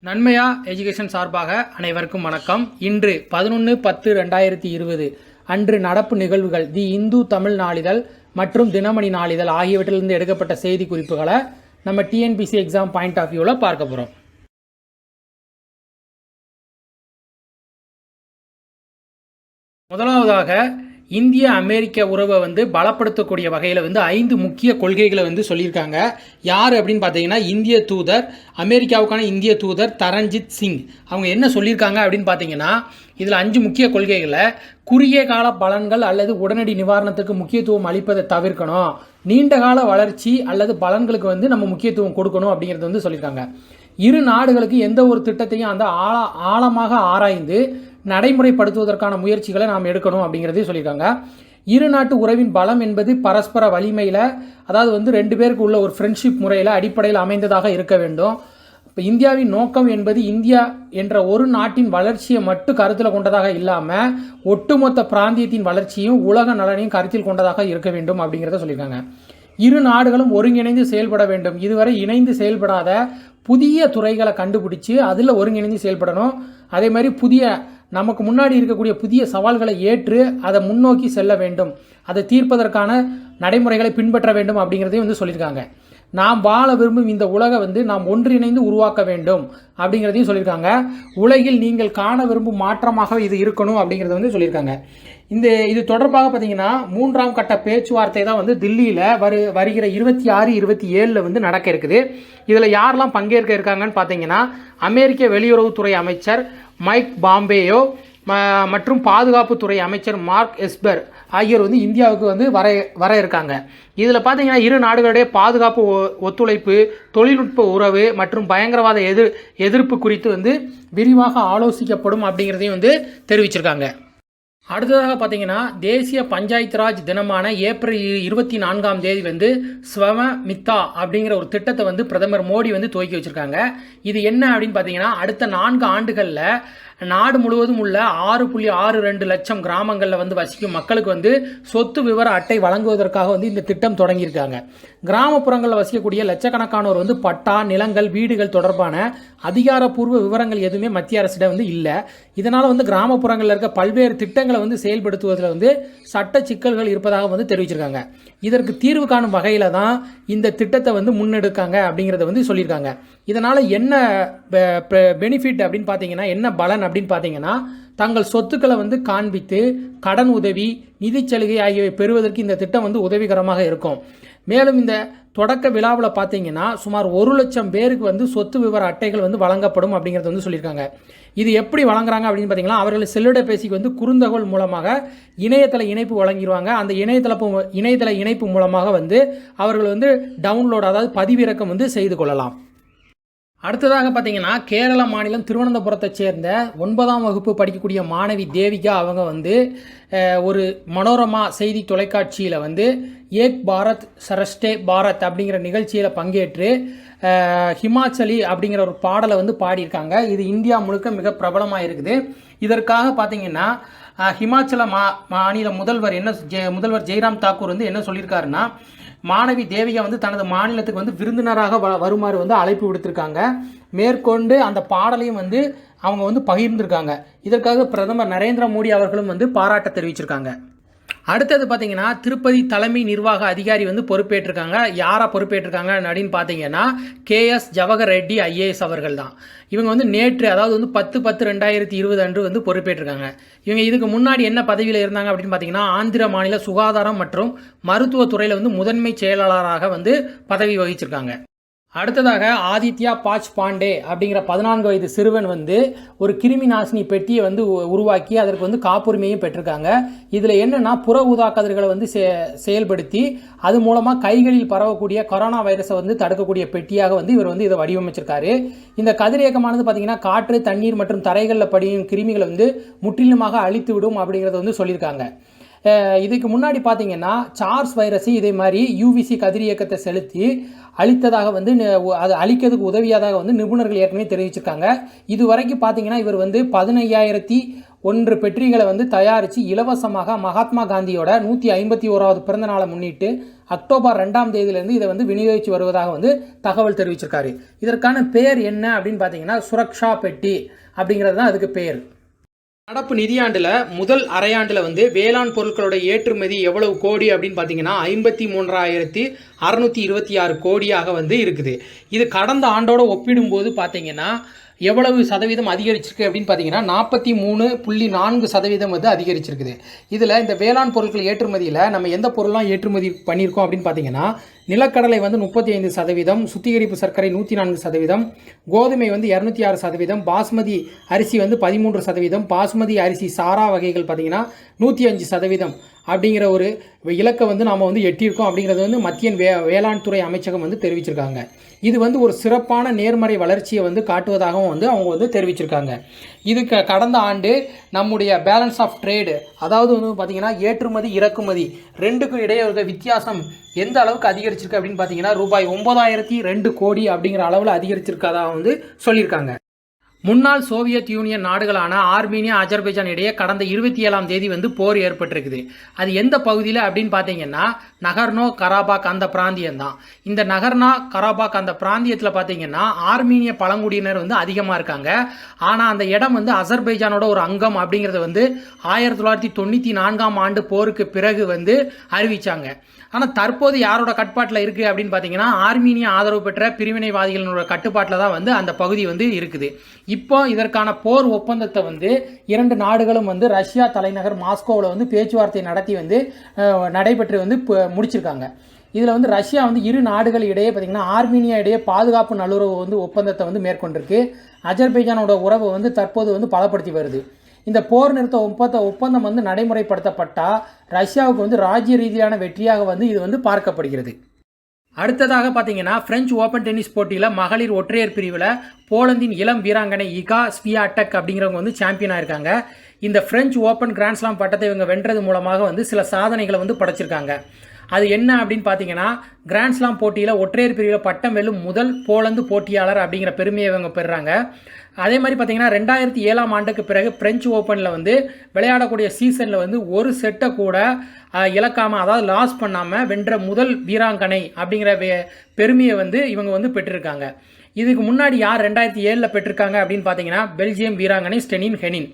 நன்மையா எஜுகேஷன் சார்பாக அனைவருக்கும் வணக்கம். இன்று 11/10/2020 அன்று நடப்பு நிகழ்வுகள் தி இந்து தமிழ் நாளிதழ் மற்றும் தினமணி நாளிதழ் ஆகியவற்றிலிருந்து எடுக்கப்பட்ட செய்தி குறிப்புகளை நம்ம டிஎன்பிசி எக்ஸாம் பாயிண்ட் ஆஃப் வியூவில் பார்க்க போகிறோம். முதலாவதாக இந்திய அமெரிக்க உறவை பலப்படுத்தக்கூடிய வகையில் 5 முக்கிய கொள்கைகளை சொல்லியிருக்காங்க. யார் அப்படின்னு பார்த்தீங்கன்னா இந்திய தூதர், அமெரிக்காவுக்கான இந்திய தூதர் தரண்ஜித் சிங். அவங்க என்ன சொல்லியிருக்காங்க அப்படின்னு பார்த்தீங்கன்னா, இதில் 5 முக்கிய கொள்கைகளை குறுகிய கால பலன்கள் அல்லது உடனடி நிவாரணத்துக்கு முக்கியத்துவம் அளிப்பதை தவிர்க்கணும், நீண்ட கால வளர்ச்சி அல்லது பலன்களுக்கு நம்ம முக்கியத்துவம் கொடுக்கணும் அப்படிங்கிறது சொல்லியிருக்காங்க. இரு நாடுகளுக்கு எந்த ஒரு திட்டத்தையும் அந்த ஆழமாக ஆராய்ந்து நடைமுறைப்படுத்துவதற்கான முயற்சிகளை நாம் எடுக்கணும் அப்படிங்கிறதையும் சொல்லியிருக்காங்க. இரு நாட்டு உறவின் பலம் என்பது பரஸ்பர வலிமையில், அதாவது 2 பேருக்கு உள்ள ஒரு ஃப்ரெண்ட்ஷிப் முறையில் அடிப்படையில் அமைந்ததாக இருக்க வேண்டும். இப்போ இந்தியாவின் நோக்கம் என்பது இந்தியா என்ற ஒரு நாட்டின் வளர்ச்சியை மட்டும் கருத்தில் கொண்டதாக இல்லாமல் ஒட்டுமொத்த பிராந்தியத்தின் வளர்ச்சியும் உலக நலனையும் கருத்தில் கொண்டதாக இருக்க வேண்டும் அப்படிங்கிறத சொல்லியிருக்காங்க. இரு நாடுகளும் ஒருங்கிணைந்து செயல்பட வேண்டும். இதுவரை இணைந்து செயல்படாத புதிய துறைகளை கண்டுபிடிச்சு அதில் ஒருங்கிணைந்து செயல்படணும். அதே மாதிரி நமக்கு முன்னாடி இருக்கக்கூடிய புதிய சவால்களை ஏற்று அதை முன்னோக்கி செல்ல வேண்டும், அதை தீர்ப்பதற்கான நடைமுறைகளை பின்பற்ற வேண்டும் அப்படிங்கிறதையும் சொல்லியிருக்காங்க. நாம் வாழ விரும்பும் இந்த உலகை நாம் ஒன்றிணைந்து உருவாக்க வேண்டும் அப்படிங்கிறதையும் சொல்லியிருக்காங்க. உலகில் நீங்கள் காண விரும்பும் மாற்றமாக இது இருக்கணும் அப்படிங்கிறத சொல்லியிருக்காங்க. இது தொடர்பாக பார்த்தீங்கன்னா 3ஆம் கட்ட பேச்சுவார்த்தை தான் தில்லியில் வருகிற 26, 27 நடக்க இருக்குது. இதில் யாரெல்லாம் பங்கேற்க இருக்காங்கன்னு பார்த்தீங்கன்னா, அமெரிக்க வெளியுறவுத்துறை அமைச்சர் மைக் பாம்பேயோ மற்றும் பாதுகாப்புத்துறை அமைச்சர் மார்க் எஸ்பர் ஆகியோர் இந்தியாவுக்கு வர இருக்காங்க. இதில் பார்த்தீங்கன்னா இரு நாடுகளுடைய பாதுகாப்பு ஒத்துழைப்பு, தொழில்நுட்ப உறவு மற்றும் பயங்கரவாத எதிர்ப்பு குறித்து விரிவாக ஆலோசிக்கப்படும் அப்படிங்கிறதையும் தெரிவிச்சிருக்காங்க. அடுத்ததாக பார்த்தீங்கன்னா, தேசிய பஞ்சாயத்து ராஜ் தினமான ஏப்ரல் 24ஆம் தேதி ஸ்வமித்தா அப்படிங்கிற ஒரு திட்டத்தை பிரதமர் மோடி துவக்கி வச்சுருக்காங்க. இது என்ன அப்படின்னு பார்த்தீங்கன்னா, அடுத்த 4 ஆண்டுகளில் நாடு முழுவதும் உள்ள 6.62 லட்சம் கிராமங்களில் வசிக்கும் மக்களுக்கு சொத்து விவர அட்டை வழங்குவதற்காக இந்த திட்டம் தொடங்கியிருக்காங்க. கிராமப்புறங்களில் வசிக்கக்கூடிய லட்சக்கணக்கானோர் பட்டா, நிலங்கள், வீடுகள் தொடர்பான அதிகாரப்பூர்வ விவரங்கள் எதுவுமே மத்திய அரசிடம் இல்லை. இதனால் கிராமப்புறங்களில் இருக்க பல்வேறு திட்டங்களை செயல்படுத்துவதில் சட்ட சிக்கல்கள் இருப்பதாக தெரிவிச்சிருக்காங்க. இதற்கு தீர்வு காணும் வகையில் தான் இந்த திட்டத்தை முன்னெடுக்காங்க அப்படிங்கிறத சொல்லியிருக்காங்க. இதனால் என்ன பெனிஃபிட் அப்படின்னு பார்த்தீங்கன்னா, என்ன பலன் அப்படின்னு பார்த்தீங்கன்னா, தங்கள் சொத்துக்களை காண்பித்து கடன் உதவி, நிதி சலுகை ஆகியவை பெறுவதற்கு இந்த திட்டம் உதவிகரமாக இருக்கும். மேலும் இந்த தொடக்க விழாவில் பார்த்தீங்கன்னா சுமார் 1 லட்சம் பேருக்கு சொத்து விவர அட்டைகள் வழங்கப்படும் அப்படிங்கிறத சொல்லியிருக்காங்க. இது எப்படி வழங்குறாங்க அப்படின்னு பார்த்தீங்கன்னா, அவர்கள் செல்லுடபேசிக்கு குறுந்தகவல் மூலமாக இணையதள இணைப்பு வழங்கிடுவாங்க. அந்த இணையதள இணைப்பு மூலமாக அவர்கள் டவுன்லோட், அதாவது பதிவிறக்கம் செய்து கொள்ளலாம். அடுத்ததாக பார்த்தீங்கன்னா, கேரள மாநிலம் திருவனந்தபுரத்தைச் சேர்ந்த 9ஆம் வகுப்பு படிக்கக்கூடிய மாணவி தேவிகா அவங்க ஒரு மனோரமா செய்தி தொலைக்காட்சியில் ஏக் பாரத் சரஸ்டே பாரத் அப்படிங்கிற நிகழ்ச்சியில் பங்கேற்று ஹிமாச்சலி அப்படிங்கிற ஒரு பாடலை பாடியிருக்காங்க. இது இந்தியா முழுக்க மிக பிரபலமாக இருக்குது. இதற்காக பார்த்தீங்கன்னா ஹிமாச்சல மாநில முதல்வர் ஜெய்ராம் தாக்கூர் என்ன சொல்லியிருக்காருன்னா, மாணவி தேவிகா தனது மாநிலத்துக்கு விருந்தினராக வருமாறு அழைப்பு விடுத்திருக்காங்க. மேற்கொண்டு அந்த பாடலையும் அவங்க பகிர்ந்திருக்காங்க. இதற்காக பிரதமர் நரேந்திர மோடி அவர்களும் பாராட்ட தெரிவிச்சிருக்காங்க. அடுத்தது பார்த்தீங்கன்னா, திருப்பதி தலைமை நிர்வாக அதிகாரி பொறுப்பேற்றிருக்காங்க. யாராக பொறுப்பேற்றிருக்காங்க அப்படின்னு பார்த்தீங்கன்னா, KS ஜவஹர் ரெட்டி IAS அவர்கள் தான். இவங்க நேற்று, அதாவது 10/10/2020 அன்று பொறுப்பேற்றிருக்காங்க. இவங்க இதுக்கு முன்னாடி என்ன பதவியில் இருந்தாங்க அப்படின்னு பார்த்தீங்கன்னா, ஆந்திர மாநில சுகாதாரம் மற்றும் மருத்துவத்துறையில் முதன்மை செயலாளராக பதவி வகிச்சிருக்காங்க. அடுத்ததாக ஆதித்யா பாச் பாண்டே அப்படிங்கிற 14 வயது சிறுவன் ஒரு கிருமி நாசினி பெட்டியை உருவாக்கி அதற்கு காப்புரிமையும் பெற்றிருக்காங்க. இதில் என்னென்னா, புற ஊதா கதிர்களை செயல்படுத்தி அது மூலமாக கைகளில் பரவக்கூடிய கொரோனா வைரஸை தடுக்கக்கூடிய பெட்டியாக இவர் இதை வடிவமைச்சிருக்காரு. இந்த கதிரியக்கமானது பார்த்தீங்கன்னா, காற்று, தண்ணீர் மற்றும் தரைகளில் படியும் கிருமிகளை முற்றிலுமாக அழித்து விடும் அப்படிங்கிறத சொல்லியிருக்காங்க. இதுக்கு முன்னாடி பார்த்தீங்கன்னா, சார்ஸ் வைரஸை இதே மாதிரி UVC கதிரியக்கத்தை செலுத்தி அழித்ததாக அது அழிக்கிறதுக்கு உதவியதாக நிபுணர்கள் ஏற்கனவே தெரிவிச்சிருக்காங்க. இது வரைக்கும் பார்த்தீங்கன்னா, இவர் 15,001 பெட்டிகளை தயாரித்து இலவசமாக மகாத்மா காந்தியோட 151வது பிறந்த நாளை முன்னிட்டு அக்டோபர் 2ஆம் தேதியிலேருந்து இதை வந்து விநியோகித்து வருவதாக வந்து தகவல் தெரிவிச்சிருக்காரு. இதற்கான பேர் என்ன அப்படின்னு பார்த்தீங்கன்னா சுரக்ஷா பெட்டி அப்படிங்கிறது தான் அதுக்கு பேர். நடப்பு நிதியாண்டில் முதல் அரையாண்டில் வந்து வேளாண் பொருட்களோட ஏற்றுமதி எவ்வளவு கோடி அப்படின்னு பார்த்தீங்கன்னா 53,626 கோடியாக வந்து இருக்குது. இது கடந்த ஆண்டோட ஒப்பிடும்போது பார்த்தீங்கன்னா எவ்வளவு சதவீதம் அதிகரிச்சிருக்கு அப்படின்னு பார்த்தீங்கன்னா 43.4% வந்து அதிகரிச்சிருக்குது. இதில் இந்த வேளாண் பொருட்கள் ஏற்றுமதியில் நம்ம எந்த பொருள்லாம் ஏற்றுமதி பண்ணியிருக்கோம் அப்படின்னு பார்த்தீங்கன்னா நிலக்கடலை வந்து 35%, சுத்திகரிப்பு சர்க்கரை 104%, கோதுமை வந்து 206%, பாஸ்மதி அரிசி வந்து 13%, பாஸ்மதி அரிசி சாரா வகைகள் பார்த்தீங்கன்னா 105% அப்படிங்கிற ஒரு இலக்கை வந்து நாம் வந்து எட்டியிருக்கோம் அப்படிங்கிறது வந்து மத்திய வேளாண் துறை அமைச்சகம் வந்து தெரிவிச்சிருக்காங்க. இது வந்து ஒரு சிறப்பான நேர்மறை வளர்ச்சியை வந்து காட்டுவதாகவும் வந்து அவங்க வந்து தெரிவிச்சிருக்காங்க. இதுக்கு கடந்த ஆண்டு நம்முடைய பேலன்ஸ் ஆஃப் ட்ரேடு, அதாவது வந்து பார்த்திங்கன்னா ஏற்றுமதி இறக்குமதி ரெண்டுக்கும் இடையே இருக்க வித்தியாசம் எந்த அளவுக்கு அதிகரிச்சிருக்கு அப்படின்னு பார்த்தீங்கன்னா ரூபாய் 9,002 கோடி அப்படிங்கிற அளவில் அதிகரிச்சிருக்கதாக வந்து சொல்லியிருக்காங்க. முன்னாள் சோவியத் யூனியன் நாடுகளான ஆர்மீனியா, அஜர்பைஜான் இடையே கடந்த 27ஆம் தேதி வந்து போர் ஏற்பட்டிருக்குது. அது எந்த பகுதியில் அப்படின்னு பார்த்தீங்கன்னா நகர்னோ கராபாக் அந்த பிராந்தியம் தான். இந்த நகர்னா கராபாக் அந்த பிராந்தியத்தில் பார்த்தீங்கன்னா ஆர்மீனிய பழங்குடியினர் வந்து அதிகமாக இருக்காங்க. ஆனால் அந்த இடம் வந்து அஜர்பைஜானோட ஒரு அங்கம் அப்படிங்கிறத வந்து 1994ஆம் ஆண்டு போருக்கு பிறகு வந்து அறிவித்தாங்க. ஆனால் தற்போது யாரோட கட்டுப்பாட்டில் இருக்குது அப்படின்னு பார்த்தீங்கன்னா ஆர்மீனியா ஆதரவு பெற்ற பிரிவினைவாதிகளோட கட்டுப்பாட்டில் தான் வந்து அந்த பகுதி வந்து இருக்குது. இப்போ இதற்கான போர் ஒப்பந்தத்தை வந்து இரண்டு நாடுகளும் வந்து ரஷ்யா தலைநகர் மாஸ்கோவில் வந்து பேச்சுவார்த்தை நடத்தி வந்து நடைபெற்று வந்து முடிச்சிருக்காங்க. இதில் வந்து ரஷ்யா வந்து இரு நாடுகள் இடையே பார்த்திங்கன்னா ஆர்மீனியா இடையே பாதுகாப்பு நல்லுறவு வந்து ஒப்பந்தத்தை வந்து மேற்கொண்டிருக்கு. அஜர்பைஜானோட உறவை வந்து தற்போது வந்து பலப்படுத்தி வருது. இந்த போர் நிறுத்த ஒப்பந்தம் வந்து நடைமுறைப்படுத்தப்பட்டால் ரஷ்யாவுக்கு வந்து ராஜ்ய ரீதியான வெற்றியாக வந்து இது வந்து பார்க்கப்படுகிறது. அடுத்ததாக பார்த்தீங்கன்னா பிரெஞ்சு ஓப்பன் டென்னிஸ் போட்டியில் மகளிர் ஒற்றையர் பிரிவில் போலந்தின் இளம் வீராங்கனை இகா ஸ்வியாடெக் அப்படிங்கிறவங்க வந்து சாம்பியனாக இருக்காங்க. இந்த பிரெஞ்சு ஓப்பன் கிராண்ட்ஸ்லாம் பட்டத்தை இவங்க வென்றது மூலமாக வந்து சில சாதனைகளை வந்து படைச்சிருக்காங்க. அது என்ன அப்படின்னு பார்த்தீங்கன்னா கிராண்ட்ஸ்லாம் போட்டியில் ஒற்றையர் பிரிவில் பட்டம் வெல்லும் முதல் போலந்து போட்டியாளர் அப்படிங்கிற பெருமையை இவங்க பெறுறாங்க. அதே மாதிரி பார்த்தீங்கன்னா 2007ஆம் ஆண்டுக்கு பிறகு பிரெஞ்சு ஓப்பனில் வந்து விளையாடக்கூடிய சீசனில் வந்து ஒரு செட்டை கூட இழக்காமல், அதாவது லாஸ் பண்ணாமல் வென்ற முதல் வீராங்கனை அப்படிங்கிற பெருமையை வந்து இவங்க வந்து பெற்றிருக்காங்க. இதுக்கு முன்னாடி யார் 2007 பெற்றிருக்காங்க அப்படின்னு பார்த்தீங்கன்னா பெல்ஜியம் வீராங்கனை ஸ்டெனின் ஹெனின்.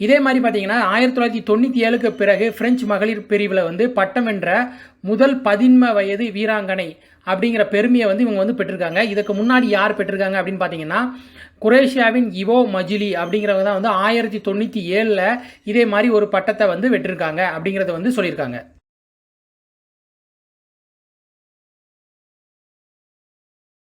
இதே மாதிரி பார்த்தீங்கன்னா 1997க்கு பிறகு பிரெஞ்சு மகளிர் பிரிவில் வந்து பட்டம் வென்ற முதல் 11 வயது வீராங்கனை அப்படிங்கிற பெருமையை வந்து இவங்க வந்து பெற்றிருக்காங்க. இதுக்கு முன்னாடி யார் பெற்றிருக்காங்க அப்படின்னு பார்த்தீங்கன்னா குரேஷியாவின் இவோ மஜிலி அப்படிங்கிறவங்க தான் வந்து 1997 இதே மாதிரி ஒரு பட்டத்தை வந்து வெற்றிருக்காங்க அப்படிங்கிறத வந்து சொல்லியிருக்காங்க.